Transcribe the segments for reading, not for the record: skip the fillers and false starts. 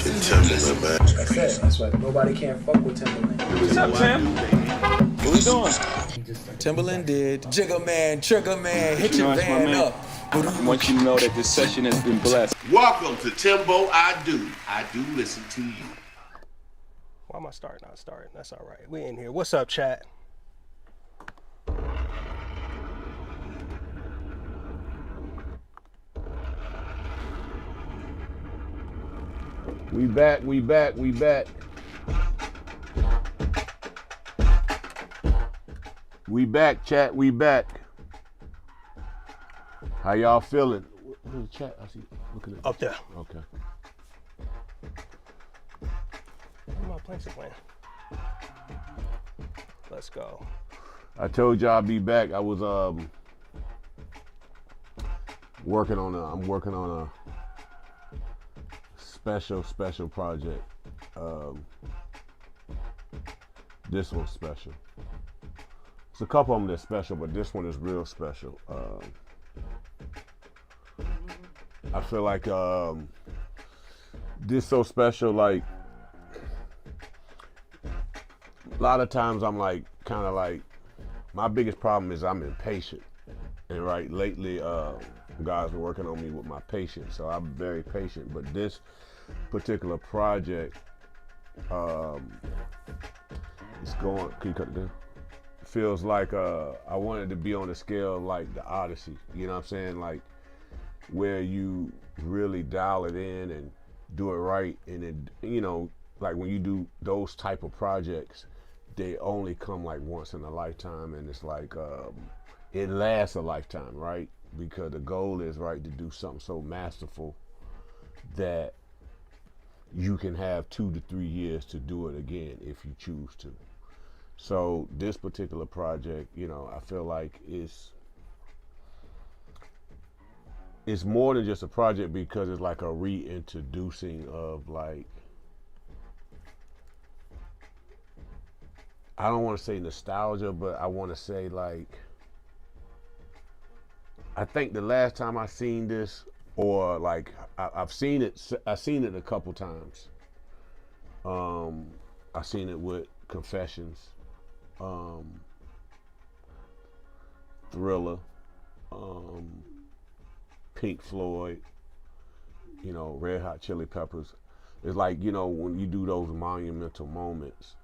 Timbaland, man. That's it. That's why nobody can fuck with Timbaland. What's up, Tim? What we doing? Timbaland did. Jigger man, trigger man, hit your That's my van man. up. I want you to know that this session has been blessed. Welcome to Timbo, I do. I do listen to you. Why am I starting? Not starting. That's all right. We in here. What's up, chat? We back. We back, chat. We back. How y'all feeling? Where's the chat? I see. Look at it. Up there. Okay. Where my planks are playing? Let's go. I told y'all I'd be back. I was I'm working on a special project. This one's special. There's a couple of them that's special, but this one is real special. I feel like this so special. Like a lot of times, I'm like kind of like my biggest problem is I'm impatient, and right lately, God's been working on me with my patience. So I'm very patient, but this particular project, it's going. Can you cut it down? Feels like I wanted to be on the scale of like the Odyssey. You know what I'm saying? Like where you really dial it in and do it right, and then like when you do those type of projects, they only come like once in a lifetime, and it's like it lasts a lifetime, right? Because the goal is right to do something so masterful that you can have 2 to 3 years to do it again if you choose to. So this particular project, I feel like it's more than just a project because it's like a reintroducing of like, I don't want to say nostalgia, but I want to say like, I think the last time I seen this, or like I've seen it a couple times. I seen it with Confessions, Thriller, Pink Floyd, Red Hot Chili Peppers. It's like, when you do those monumental moments,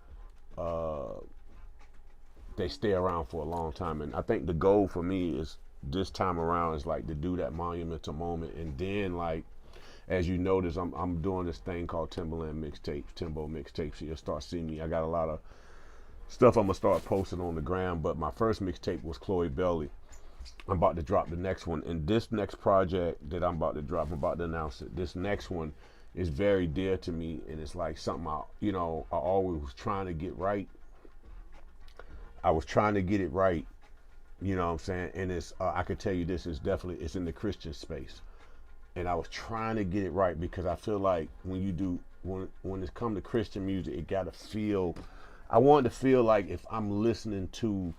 they stay around for a long time. And I think the goal for me is this time around is like to do that monumental moment. And then like, as you notice, I'm doing this thing called Timbaland mixtapes, Timbo mixtapes. You'll start seeing me. I got a lot of stuff I'm gonna start posting on the gram, but my first mixtape was Chloe Belly. I'm about to drop the next one, and this next project that I'm about to drop, I'm about to announce it. This next one is very dear to me, and it's like something I always was trying to get right. I was trying to get it right, you know what I'm saying? And it's I can tell you this is definitely it's in the Christian space, and I was trying to get it right because I feel like when it comes to Christian music, it gotta feel. I want to feel like if I'm listening to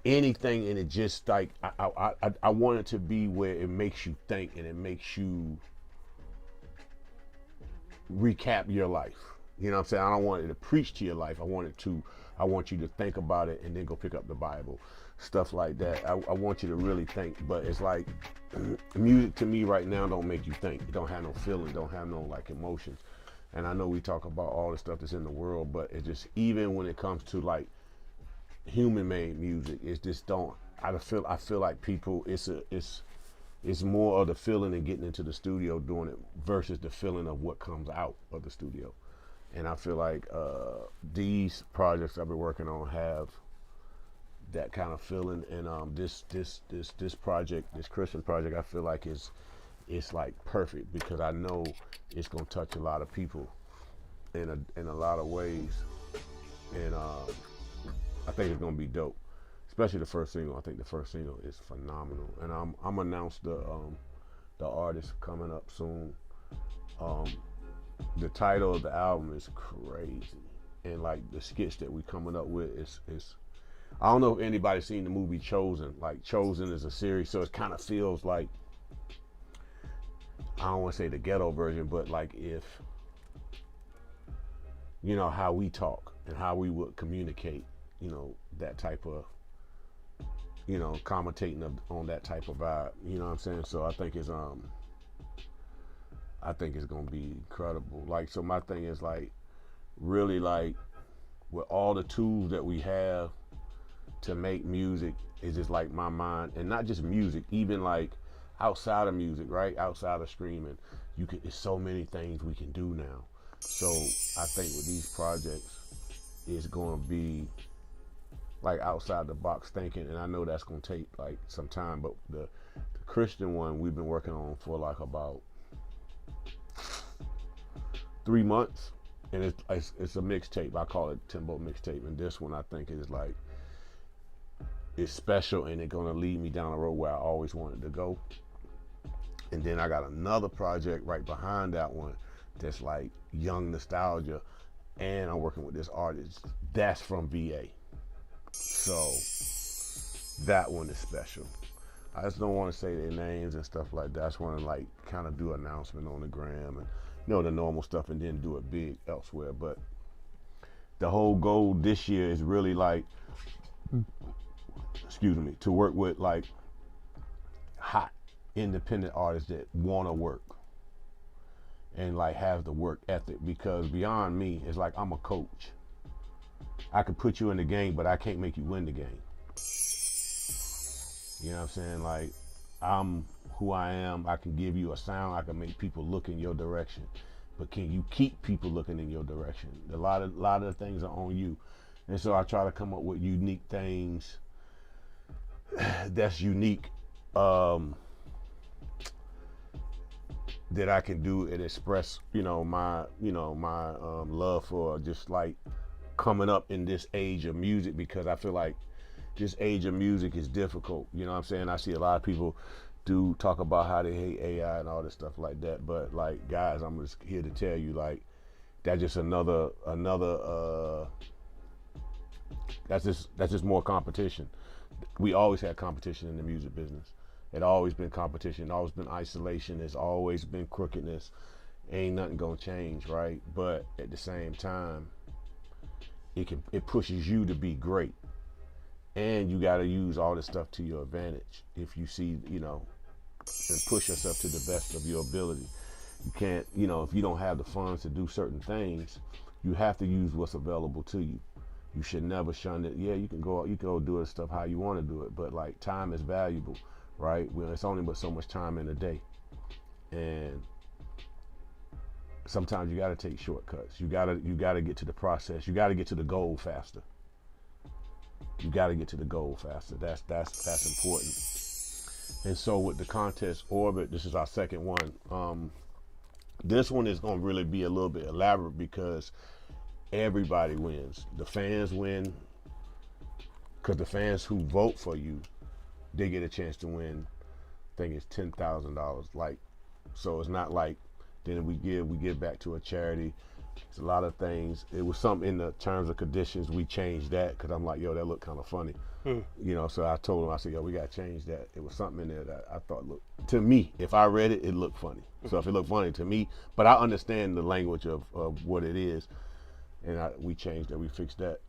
anything and it just like I want it to be where it makes you think and it makes you recap your life. You know what I'm saying? I don't want it to preach to your life. I want you to think about it and then go pick up the Bible. Stuff like that. I want you to really think, but it's like music to me right now don't make you think. It don't have no feeling, don't have no like emotions. And I know we talk about all the stuff that's in the world, but it just, even when it comes to like human-made music, it's just don't. I feel like people, it's more of the feeling and getting into the studio doing it versus the feeling of what comes out of the studio. And I feel like these projects I've been working on have that kind of feeling. And this project, this Christian project, I feel like it's like perfect because I know it's gonna touch a lot of people in a lot of ways, and I think it's gonna be dope, especially the first single. I think the first single is phenomenal, and I'm announce the artist coming up soon. The title of the album is crazy, and like the skits that we coming up with is I don't know if anybody's seen the movie Chosen. Like Chosen is a series, so it kind of feels like I don't want to say the ghetto version, but like if, you know, how we talk and how we would communicate, you know, that type of, you know, commentating on that type of vibe, you know what I'm saying? So I think it's gonna be incredible. Like, so my thing is like, really like, with all the tools that we have to make music, is just like my mind, and not just music, even like outside of music, right? Outside of streaming, there's so many things we can do now. So I think with these projects, it's gonna be like outside the box thinking, and I know that's gonna take like some time, but the Christian one we've been working on for like about 3 months, and it's a mixtape. I call it Timbo mixtape, and this one I think is like, it's special, and it's gonna lead me down a road where I always wanted to go. And then I got another project right behind that one that's like young nostalgia, and I'm working with this artist that's from VA. So that one is special. I just don't want to say their names and stuff like that. I just want to like kind of do an announcement on the gram and, you know, the normal stuff, and then do it big elsewhere. But the whole goal this year is really like, excuse me, to work with like hot independent artists that want to work and like have the work ethic, because beyond me, it's like I'm a coach. I can put you in the game, but I can't make you win the game. You know what I'm saying? Like, I'm who I am. I can give you a sound. I can make people look in your direction. But can you keep people looking in your direction? A lot of the things are on you. And so I try to come up with unique things that's unique, that I can do and express, my love for just like coming up in this age of music, because I feel like this age of music is difficult. You know what I'm saying? I see a lot of people do talk about how they hate AI and all this stuff like that, but like, guys, I'm just here to tell you, like, that's just another that's just more competition. We always had competition in the music business. It always been competition, always been isolation, there's always been crookedness. Ain't nothing gonna change, right? But at the same time, it pushes you to be great. And you gotta use all this stuff to your advantage. If you see, and push yourself to the best of your ability. You can't, if you don't have the funds to do certain things, you have to use what's available to you. You should never shun it. Yeah, you can go do this stuff how you want to do it, but like, time is valuable, right? Well, it's only but so much time in a day, and sometimes you got to take shortcuts. You got to get to the process. You got to get to the goal faster. You got to get to the goal faster. That's important. And so with the contest Orbit, this is our second one. This one is going to really be a little bit elaborate, because everybody wins. The fans win, because the fans who vote for you, they get a chance to win. I think it's $10,000. Like, so it's not like then we give back to a charity. It's a lot of things. It was something in the terms and conditions. We changed that, because I'm like, yo, that looked kind of funny. So I told him, I said, yo, we got to change that. It was something in there that I thought looked, to me, if I read it, it looked funny. So if it looked funny to me, but I understand the language of what it is. And we changed that, we fixed that.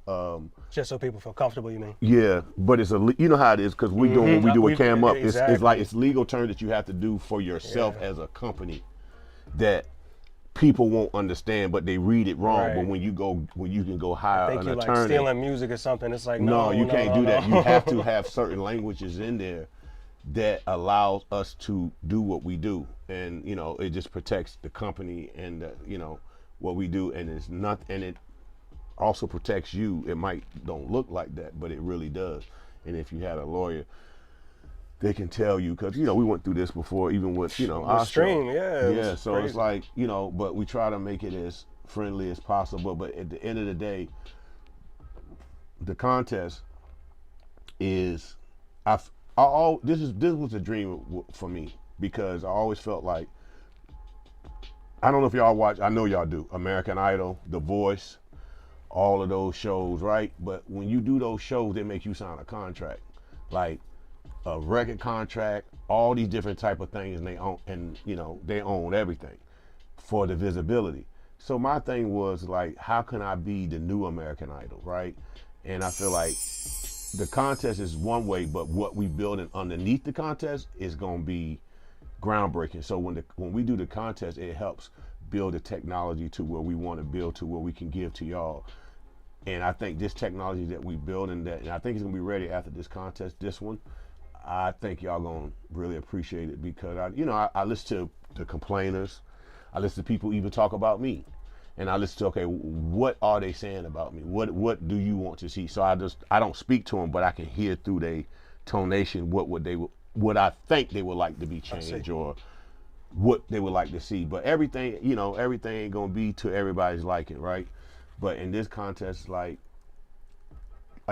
Just so people feel comfortable, you mean? Yeah, but it's you know how it is, because when we do a cam up, exactly. it's like, it's legal terms that you have to do for yourself as a company that people won't understand, but they read it wrong. Right. But when you can go hire Think an you're attorney. Like stealing music or something. It's like, No, you can't do that. no. You have to have certain languages in there that allows us to do what we do, and it just protects the company and what we do, and it also protects you. It might don't look like that, but it really does. And if you had a lawyer, they can tell you, because we went through this before, even with our stream, show. yeah. So crazy. it's like, but we try to make it as friendly as possible. But at the end of the day, the contest is, this was a dream for me, because I always felt like, I don't know if y'all watch, I know y'all do, American Idol, The Voice, all of those shows, right? But when you do those shows, they make you sign a contract. Like, a record contract, all these different type of things, and they own, and you know, they own everything for the visibility. So my thing was like, how can I be the new American Idol, right? And I feel like the contest is one way, but what we building underneath the contest is gonna be groundbreaking. So when we do the contest, it helps build the technology to where we want to build to where we can give to y'all. And I think this technology that we build and I think it's gonna be ready after this contest, this one, I think y'all gonna really appreciate it because I listen to the complainers, I listen to people even talk about me, and I listen to, okay, what are they saying about me? What do you want to see? So I don't speak to them, but I can hear through their tonation what I think they would like to be changed or what they would like to see. But everything ain't gonna be to everybody's liking, right? But in this contest, like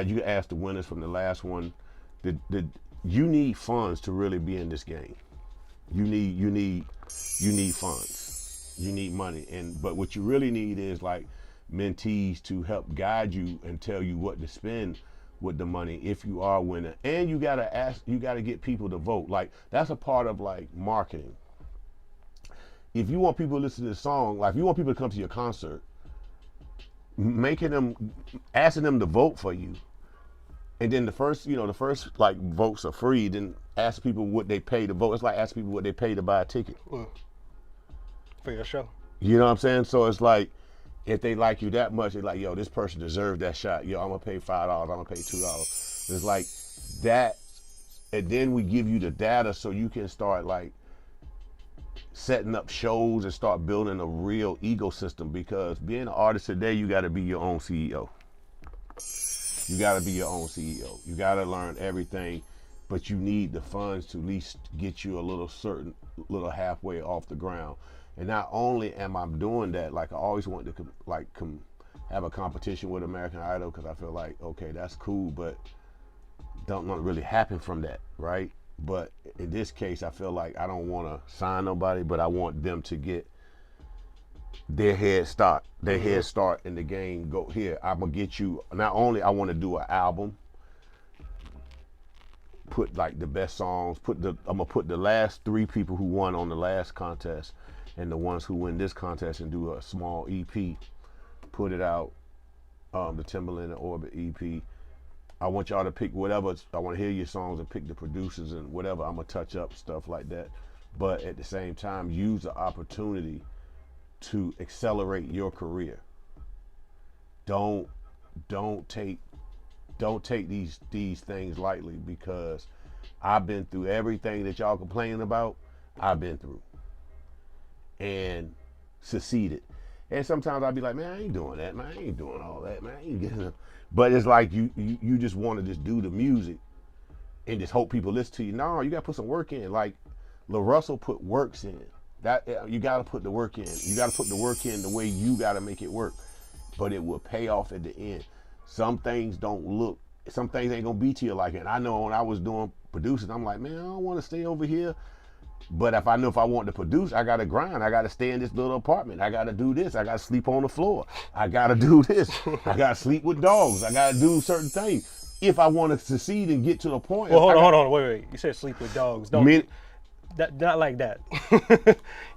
you asked the winners from the last one, you need funds to really be in this game. You need funds. You need money. But what you really need is like mentees to help guide you and tell you what to spend with the money if you are a winner. And you gotta get people to vote. Like that's a part of like marketing. If you want people to listen to the song, like if you want people to come to your concert, asking them to vote for you. And then the first like votes are free. Then ask people what they pay to vote. It's like asking people what they pay to buy a ticket. For your show. You know what I'm saying? So it's like, if they like you that much, they're like, yo, this person deserves that shot. Yo, I'm gonna pay $5, I'm gonna pay $2. It's like that, and then we give you the data so you can start like setting up shows and start building a real ecosystem, because being an artist today, you gotta be your own CEO. You gotta be your own CEO. You gotta learn everything, but you need the funds to at least get you a little halfway off the ground. And not only am I doing that, like I always wanted to have a competition with American Idol, because I feel like, okay, that's cool, but don't really happen from that, right? But in this case, I feel like I don't want to sign nobody, but I want them to get their head start in the game. Go here, I'm gonna get you. Not only I want to do an album, put like the best songs, I'm gonna put the last 3 people who won on the last contest and the ones who win this contest and do a small EP, put it out, the Timbaland and Orbit EP. I want y'all to pick whatever, I want to hear your songs and pick the producers and whatever. I'm gonna touch up stuff like that, but at the same time use the opportunity to accelerate your career. Don't take these things lightly, because I've been through everything that y'all complaining about. I've been through and succeeded. And sometimes I'll be like, man, I ain't doing that, man. I ain't doing all that, man. I ain't getting it. But it's like you just want to just do the music and just hope people listen to you. No, you got to put some work in. Like La Russell put works in. That you got to put the work in. You got to put the work in the way you got to make it work. But it will pay off at the end. Some things ain't gonna be to you like it. And I know when I was doing producing, I'm like, man, I don't want to stay over here. But if I want to produce, I gotta grind. I gotta stay in this little apartment. I gotta do this. I gotta sleep on the floor. I gotta do this. I gotta sleep with dogs. I gotta do certain things if I want to succeed and get to the point. Well, hold on, wait. You said sleep with dogs. Don't not like that.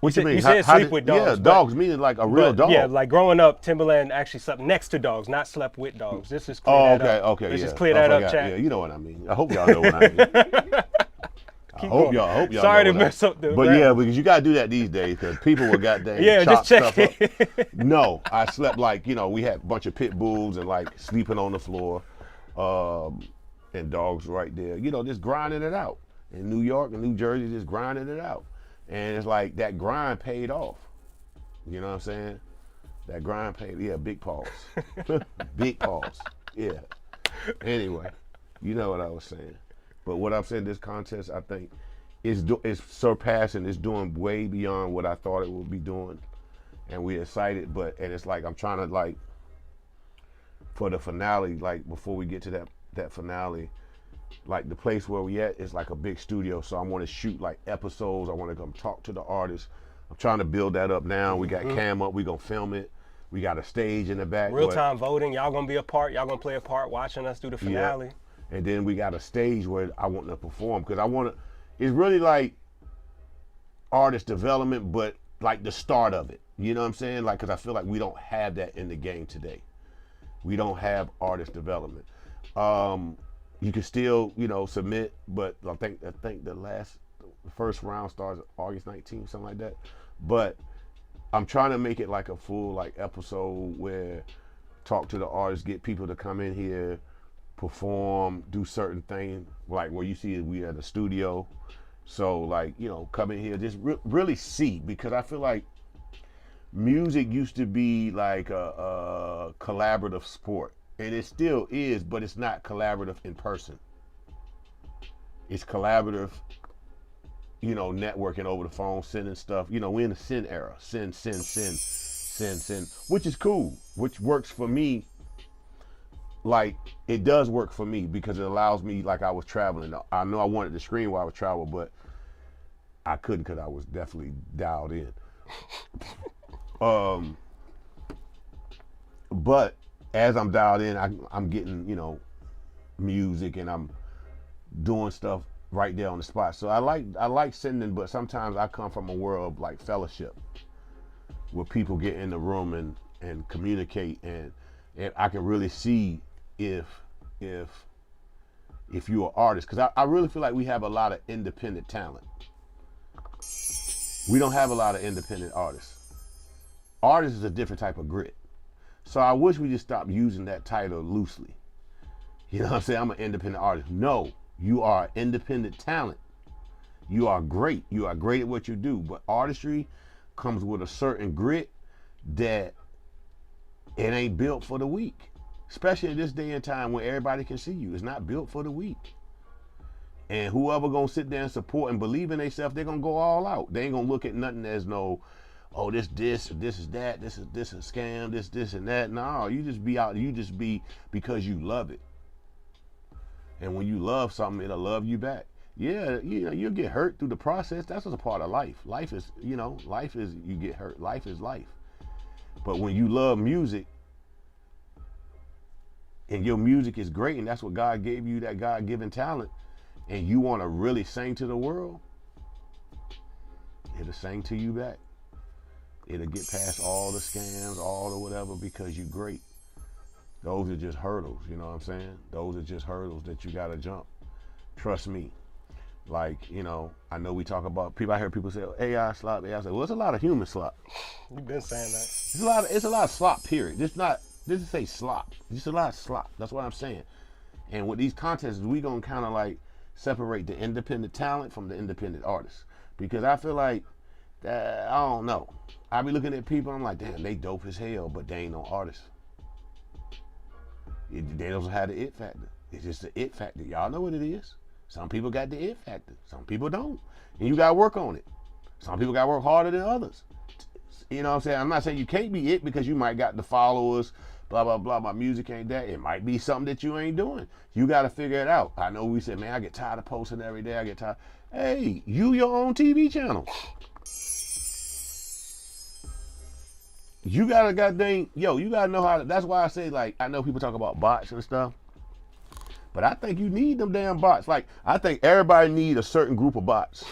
What you mean? You said sleep with dogs. Yeah, dogs meaning like a real dog. Yeah, like growing up, Timbaland actually slept next to dogs, not slept with dogs. This is clear that up. Okay. Let's yeah. just clear that up, chat. Yeah, you know what I mean. I hope y'all know what I mean. I hope y'all. Sorry to mess up the. But yeah, because you gotta do that these days, because people will goddamn chop stuff up. No, I slept like, we had a bunch of pit bulls and like sleeping on the floor, and dogs right there. Just grinding it out in New York and New Jersey, just grinding it out, and it's like that grind paid off. You know what I'm saying? That grind paid. Yeah, big pause, big pause. Yeah. Anyway, you know what I was saying. But what I've said, this contest, I think, is surpassing. It's doing way beyond what I thought it would be doing, and we're excited. And it's like I'm trying to like for the finale, like before we get to that finale, like the place where we at is like a big studio. So I want to shoot like episodes. I want to come talk to the artists. I'm trying to build that up now. We got cam up. We gonna film it. We got a stage in the back. Real time voting. Y'all gonna be a part. Y'all gonna play a part watching us do the finale. Yeah. and then we got a stage where I want to perform because I want to. It's really like artist development, but like the start of it. You know what I'm saying? Like, because I feel like we don't have that in the game today. We don't have artist development. You can still, submit, but I think the first round starts August 19th, something like that. But I'm trying to make it like a full episode where talk to the artists, get people to come in here, perform, do certain things, like where you see we at the studio. So come in here, just really see, because I feel like music used to be like a collaborative sport, and it still is, but it's not collaborative in person. It's collaborative, networking over the phone, sending stuff. We're in the send era. Send, which is cool, which works for me. Like, it does work for me because it allows me, like I was traveling. I know I wanted to screen while I was traveling, but I couldn't because I was definitely dialed in. But as I'm dialed in, I'm getting, music, and I'm doing stuff right there on the spot. So I like sending, but sometimes I come from a world of like fellowship, where people get in the room and communicate, and I can really see if you're an artist, because I really feel like we have a lot of independent talent. We don't have a lot of independent artists. Artist is a different type of grit. So I wish we just stopped using that title loosely. You know what I'm saying? I'm an independent artist. No, you are independent talent. You are great. You are great at what you do. But artistry comes with a certain grit that it ain't built for the weak. Especially in this day and time when everybody can see you. It's not built for the weak. And whoever gonna sit there and support and believe in themselves, they're gonna go all out. They ain't gonna look at nothing as no, oh, this is that, this is a scam, this and that. No, you just be out, you just be because you love it. And when you love something, it'll love you back. Yeah, you'll get hurt through the process. That's just a part of life. Life is you get hurt. Life is life. But when you love music, and your music is great, and that's what God gave you, that God-given talent, and you want to really sing to the world, it'll sing to you back. It'll get past all the scams, all the whatever, because you're great. Those are just hurdles, you know what I'm saying? Those are just hurdles that you got to jump. Trust me. Like, I know we talk about people. I hear people say, oh, AI slop, AI slop. Well, it's a lot of human slop. You've been saying that. It's a lot of slop, period. This is say slop. Just a lot of slop. That's what I'm saying. And with these contests, we gonna kind of like separate the independent talent from the independent artists, because I feel like that, I don't know. I be looking at people, I'm like, damn, they dope as hell, but they ain't no artists. They don't have the it factor. It's just the it factor. Y'all know what it is. Some people got the it factor. Some people don't. And you gotta work on it. Some people gotta work harder than others. You know what I'm saying? I'm not saying you can't be it, because you might got the followers, blah, blah, blah. My music ain't that. It might be something that you ain't doing. You got to figure it out. I know we said, man, I get tired of posting every day. I get tired. Hey, you your own TV channel. You got to you got to know how to, that's why I say, like, I know people talk about bots and stuff, but I think you need them damn bots. Like, I think everybody need a certain group of bots.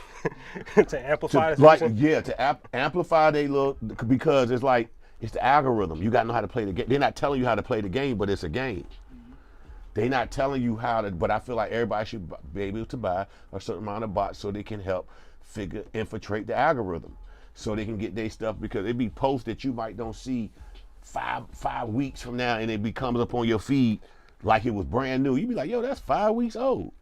To amplify the to amplify they look, because it's like, it's the algorithm. You got to know how to play the game. They're not telling you how to play the game, but it's a game. They're not telling you how to, but I feel like everybody should be able to buy a certain amount of bots so they can help infiltrate the algorithm, so they can get their stuff, because it be posts that you might don't see five weeks from now, and it comes up on your feed like it was brand new. You be like, yo, that's 5 weeks old.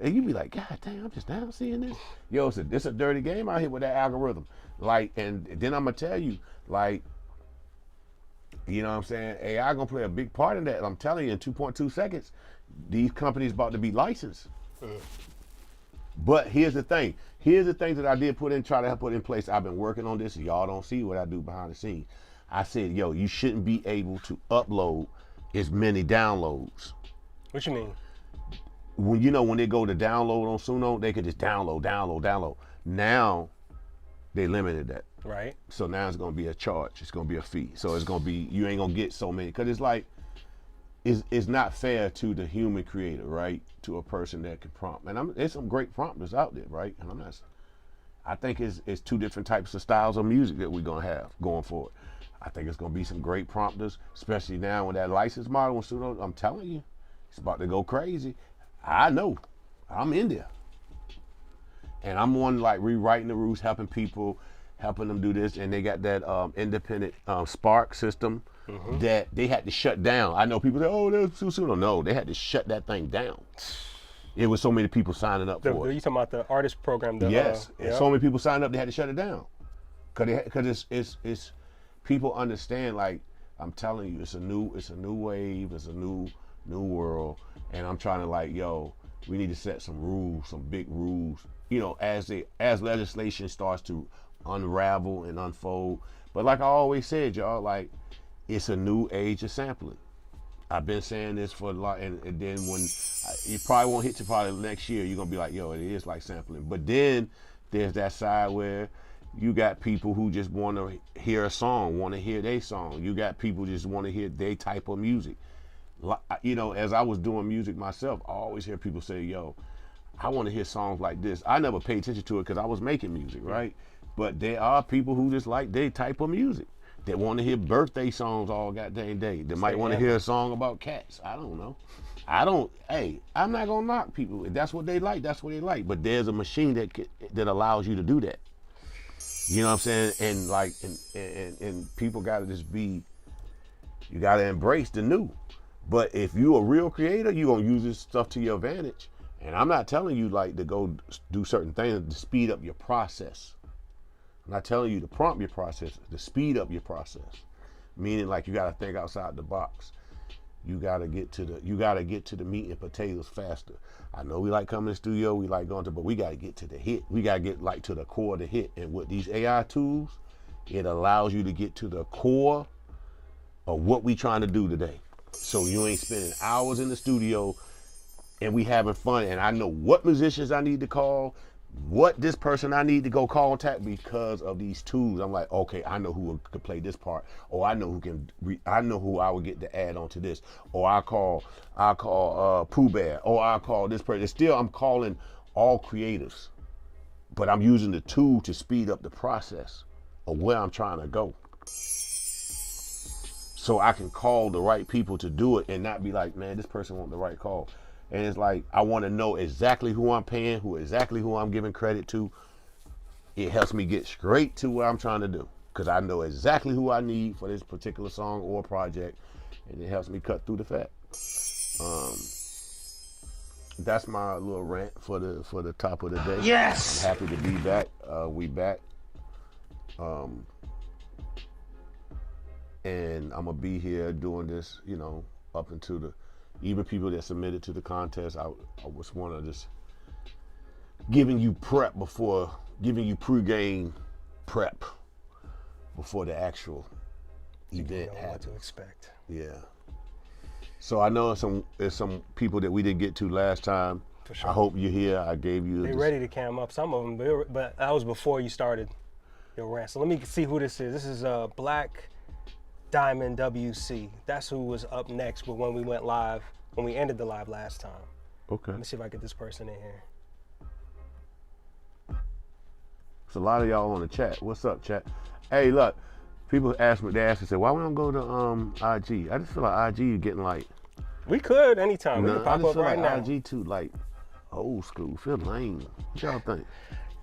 And you be like, God damn, I'm just now seeing this. Yo, it's a dirty game out here with that algorithm. Like, and then I'm gonna tell you, like, you know what I'm saying? AI gonna play a big part in that. I'm telling you, in 2.2 seconds, these companies about to be licensed. But here's the thing. Here's the things that I did try to put in place. I've been working on this. Y'all don't see what I do behind the scenes. I said, yo, you shouldn't be able to upload as many downloads. What you mean? When they go to download on Suno, they could just download. Now they limited that. Right. So now it's gonna be a charge. It's gonna be a fee. So it's gonna be, you ain't gonna get so many, because it's like, is not fair to the human creator, right? To a person that can prompt. And there's some great prompters out there, right? And I think it's two different types of styles of music that we're gonna have going forward. I think it's gonna be some great prompters, especially now with that license model. I'm telling you, it's about to go crazy. I know, I'm in there, and I'm one like rewriting the rules, helping people, helping them do this, and they got that independent Spark system that they had to shut down. I know people say, "Oh, that's too soon." No, they had to shut that thing down. It was so many people signing up for it. You talking about the artist program? Yes, and so many people signed up, they had to shut it down, cause it's people understand. Like I'm telling you, it's a new wave, it's a new world, and I'm trying to like, yo, we need to set some rules, some big rules. You know, as legislation starts to unravel and unfold. But like I always said, y'all, like it's a new age of sampling. I've been saying this for a lot, and then when it probably won't hit you probably next year, you're gonna be like, yo, it is like sampling. But then there's that side where you got people who just want to hear a song, want to hear their song. You got people just want to hear their type of music. You know, as I was doing music myself, I always hear people say, yo, I want to hear songs like this. I never paid attention to it because I was making music, right? But there are people who just like their type of music. That want to hear birthday songs all goddamn day. They might want to hear a song about cats. I don't know. Hey, I'm not gonna knock people. If that's what they like, that's what they like. But there's a machine that allows you to do that. You know what I'm saying? And like, and people gotta just be, you gotta embrace the new. But if you a real creator, you gonna use this stuff to your advantage. And I'm not telling you like to go do certain things to speed up your process. I'm not telling you to prompt your process, to speed up your process. Meaning like you gotta think outside the box. You gotta get to the meat and potatoes faster. I know we like coming to the studio, we like going to, but we gotta get to the hit. We gotta get like to the core of the hit. And with these AI tools, it allows you to get to the core of what we trying to do today. So you ain't spending hours in the studio and we having fun. And I know what musicians I need to call, what this person I need to go contact because of these tools. I'm like, okay, I know who could play this part, or I know who can. I know who I would get to add on to this, or I call Pooh Bear, or I call this person. Still, I'm calling all creatives, but I'm using the tool to speed up the process of where I'm trying to go, so I can call the right people to do it and not be like, man, this person want the right call. And it's like, I want to know exactly who I'm paying, who I'm giving credit to. It helps me get straight to what I'm trying to do because I know exactly who I need for this particular song or project, and it helps me cut through the fat. That's my little rant for the top of the day. Yes! I'm happy to be back. We back. And I'm going to be here doing this, you know, up until even people that submitted to the contest. I was one of just giving you pre-game prep before the actual event happens. What to expect. Yeah. So I know there's some people that we didn't get to last time. For sure. I hope you're here. I gave you. They ready to cam up, some of them, but that was before you started your rant. So let me see who this is. This is Black Diamond WC. That's who was up next, but when we went live, when we ended the live last time. Okay. Let me see if I get this person in here. There's a lot of y'all on the chat. What's up, chat? Hey, look, people ask me, say, why we don't go to IG? I just feel like IG is getting like. We could anytime. We can I pop just up feel right like now. IG too, like old school. Feel lame. What y'all think?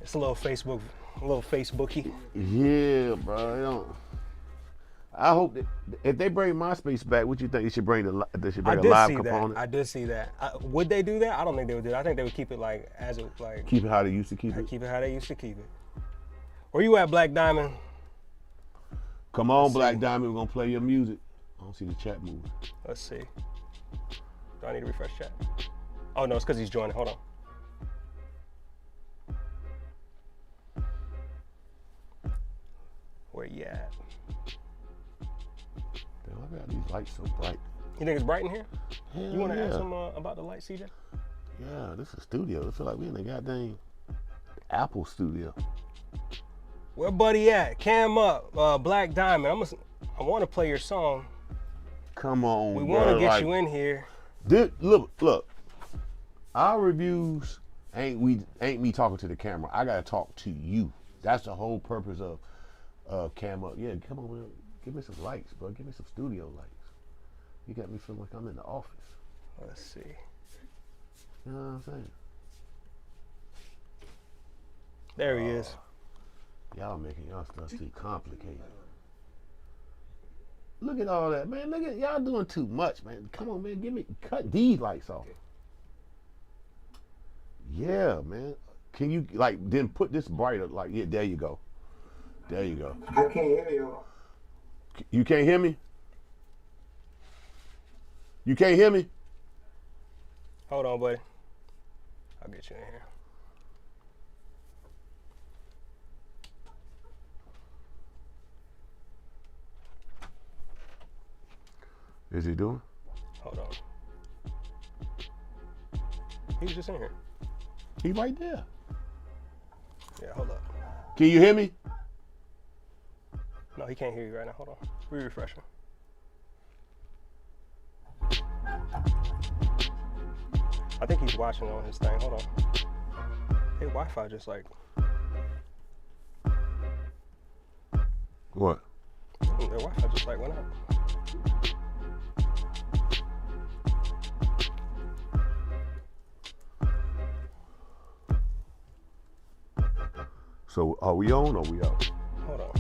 It's a little Facebooky. Yeah, bro. I hope that if they bring MySpace back, what you think they should bring a live component? I did see that. Would they do that? I don't think they would do that. I think they would keep it like as it like. Keep it how they used to keep it. Keep it how they used to keep it. Where you at, Black Diamond? Come on, Black Diamond. We're gonna play your music. I don't see the chat moving. Let's see. Do I need to refresh chat? Oh no, it's because he's joining. Hold on. Where you at? Damn, I got these lights so bright. You think it's bright in here? Hell You want to yeah. ask him about the light, CJ? Yeah, this is a studio. I feel like we in the goddamn Apple studio. Where Buddy at? Cam up, Black Diamond. I want to play your song. Come on, We bro. want to get like, you in here. Look. Our reviews ain't me talking to the camera. I gotta talk to you. That's the whole purpose of Cam Up. Yeah, come on, man. Give me some lights, bro. Give me some studio lights. You got me feeling like I'm in the office. Let's see. You know what I'm saying? There he is. Y'all making y'all stuff too complicated. Look at all that, man. Look at y'all doing too much, man. Come on, man. Cut these lights off. Yeah, man. Can you then put this brighter? Yeah, there you go. There you go. I can't hear you. You can't hear me? You can't hear me? Hold on, buddy. I'll get you in here. Is he doing? Hold on. He was just in here. He right there. Yeah, hold up. Can you hear me? No, he can't hear you right now. Hold on. Refresh him. I think he's watching on his thing. Hold on. Hey, Wi-Fi just like. What? Their Wi-Fi just like went out. So are we on or we out? Hold on.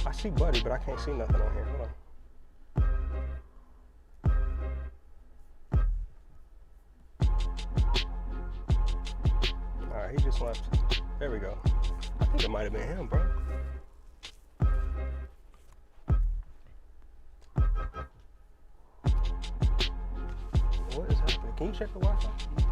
I see Buddy, but I can't see nothing on here. Hold on. All right, he just left. There we go. I think it might have been him, bro. What is happening? Can you check the Wi-Fi?